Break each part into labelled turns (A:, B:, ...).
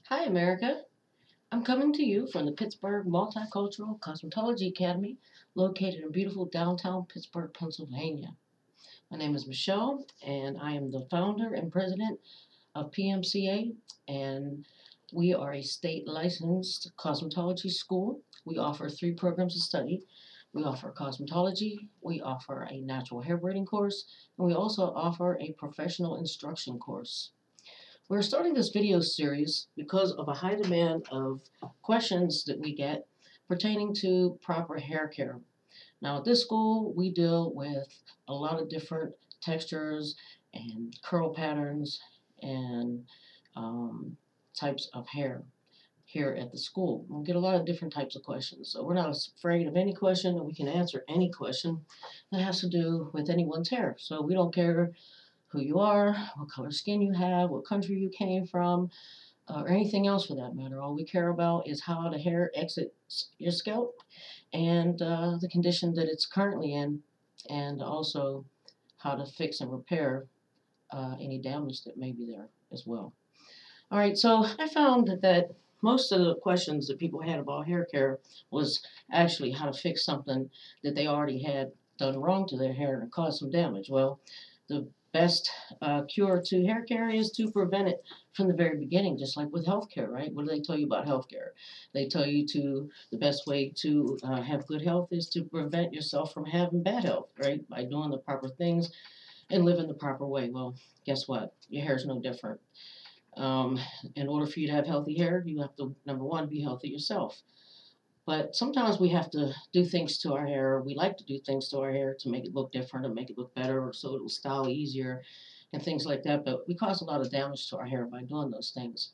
A: Hi, America. I'm coming to you from the Pittsburgh Multicultural Cosmetology Academy, located in beautiful downtown Pittsburgh, Pennsylvania. My name is Michelle, and I am the founder and president of PMCA, and we are a state licensed cosmetology school. We offer three programs of study. We offer cosmetology, we offer a natural hair braiding course, and we also offer a professional instruction course. We're starting this video series because of a high demand of questions that we get pertaining to proper hair care. Now, at this school, we deal with a lot of different textures and curl patterns and um, types of hair here at the school. We get a lot of different types of questions. So we're not afraid of any question, and we can answer any question that has to do with anyone's hair. So we don't care who you are, what color skin you have, what country you came from, or anything else for that matter. All we care about is how the hair exits your scalp and the condition that it's currently in, and also how to fix and repair any damage that may be there as well. All right, so I found that most of the questions that people had about hair care was actually how to fix something that they already had done wrong to their hair and caused some damage. Well, the best cure to hair care is to prevent it from the very beginning, just like with healthcare, right? What do they tell you about healthcare? They tell you to the best way to have good health is to prevent yourself from having bad health, right? By doing the proper things and living the proper way. Well, guess what? Your hair is no different. Um, in order for you to have healthy hair, you have to, number one, be healthy yourself. But sometimes we have to do things to our hair. We like to do things to our hair to make it look different or make it look better or so it'll style easier and things like that. But we cause a lot of damage to our hair by doing those things.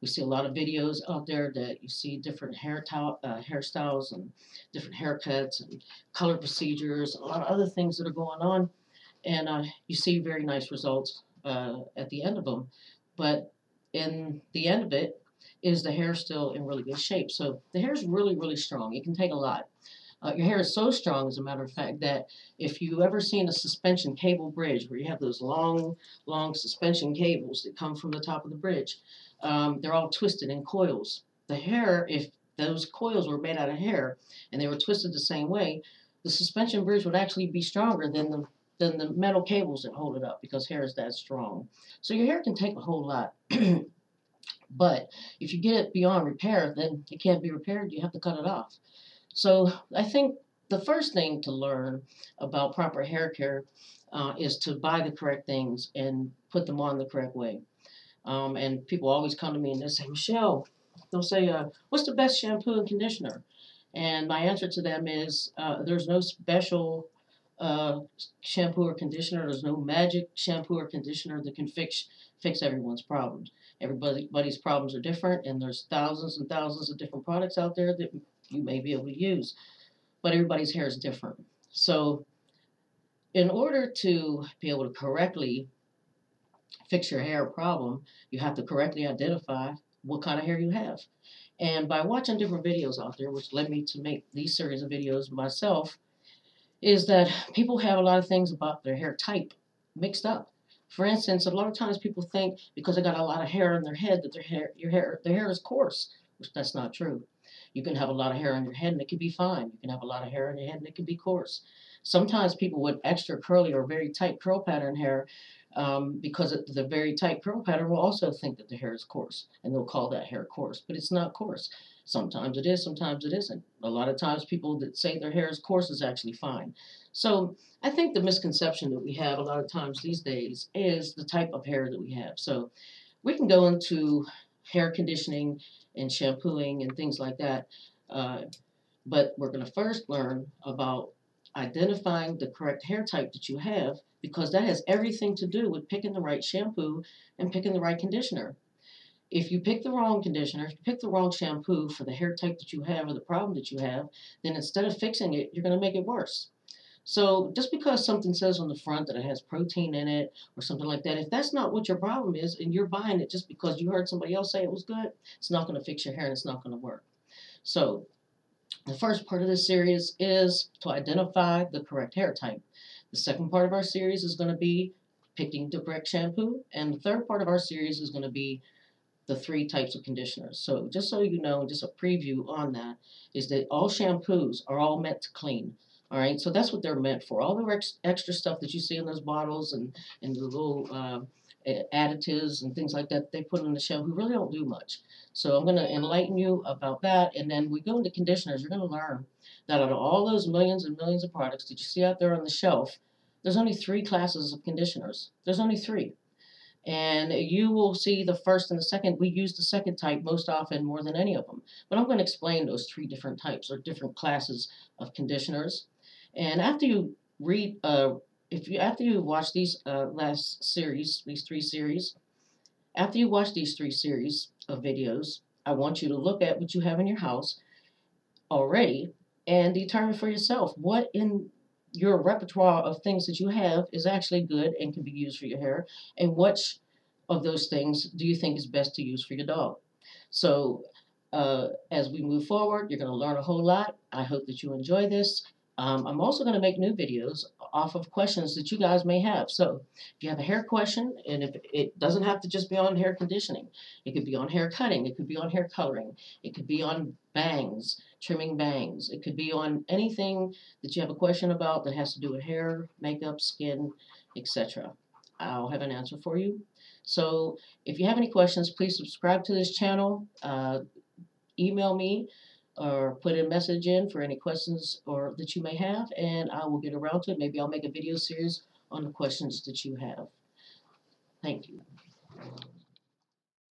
A: We see a lot of videos out there that you see different hairstyles and different haircuts and color procedures, a lot of other things that are going on. And you see very nice results at the end of them. But in the end of it, is the hair still in really good shape? So the hair is really, really strong. It can take a lot. Your hair is so strong, as a matter of fact, that if you ever seen a suspension cable bridge where you have those long, long suspension cables that come from the top of the bridge, they're all twisted in coils. The hair, if those coils were made out of hair and they were twisted the same way, the suspension bridge would actually be stronger than the metal cables that hold it up because hair is that strong. So your hair can take a whole lot. But if you get it beyond repair, then it can't be repaired. You have to cut it off. So I think the first thing to learn about proper hair care is to buy the correct things and put them on the correct way. And people always come to me and they say, Michelle, they'll say, what's the best shampoo and conditioner? And my answer to them is there's no special uh, shampoo or conditioner. There's no magic shampoo or conditioner that can fix everyone's problems. Everybody's problems are different, and there's thousands and thousands of different products out there that you may be able to use. But everybody's hair is different. So, in order to be able to correctly fix your hair problem, you have to correctly identify what kind of hair you have. And by watching different videos out there, which led me to make these series of videos myself, is that people have a lot of things about their hair type mixed up. For instance, a lot of times people think because they got a lot of hair on their head that their hair is coarse, which that's not true. You can have a lot of hair on your head and it can be fine. You can have a lot of hair on your head and it can be coarse. Sometimes people with extra curly or very tight curl pattern hair, because of the very tight curl pattern, will also think that the hair is coarse and they'll call that hair coarse, but it's not coarse. Sometimes it is, sometimes it isn't. A lot of times people that say their hair is coarse is actually fine. So I think the misconception that we have a lot of times these days is the type of hair that we have. So we can go into hair conditioning and shampooing and things like that. Uh, but we're going to first learn about identifying the correct hair type that you have because that has everything to do with picking the right shampoo and picking the right conditioner. If you pick the wrong conditioner, if you pick the wrong shampoo for the hair type that you have or the problem that you have, then instead of fixing it, you're going to make it worse. So just because something says on the front that it has protein in it or something like that, if that's not what your problem is and you're buying it just because you heard somebody else say it was good, it's not going to fix your hair and it's not going to work. So the first part of this series is to identify the correct hair type. The second part of our series is going to be picking the correct shampoo. And the third part of our series is going to be the three types of conditioners. So just so you know, just a preview on that is that all shampoos are all meant to clean. All right, so that's what they're meant for. All the extra stuff that you see in those bottles and the little additives and things like that they put in the shampoo really don't do much. So I'm going to enlighten you about that, and then we go into conditioners. You're going to learn that out of all those millions and millions of products that you see out there on the shelf, there's only three classes of conditioners. There's only three. And you will see the first and the second. We use the second type most often more than any of them. But I'm going to explain those three different types or different classes of conditioners. And after you read, after you watch these last series, these three series, after you watch these three series of videos, I want you to look at what you have in your house already and determine for yourself what in your repertoire of things that you have is actually good and can be used for your hair, and which of those things do you think is best to use for your dog. So as we move forward, you're going to learn a whole lot. I hope that you enjoy this. I'm also going to make new videos off of questions that you guys may have. So if you have a hair question, and if it doesn't have to just be on hair conditioning, it could be on hair cutting, it could be on hair coloring, it could be on bangs, trimming bangs, it could be on anything that you have a question about that has to do with hair, makeup, skin, etc. I'll have an answer for you. So if you have any questions, please subscribe to this channel. Email me or put a message in for any questions or that you may have, and I will get around to it. Maybe I'll make a video series on the questions that you have. Thank you.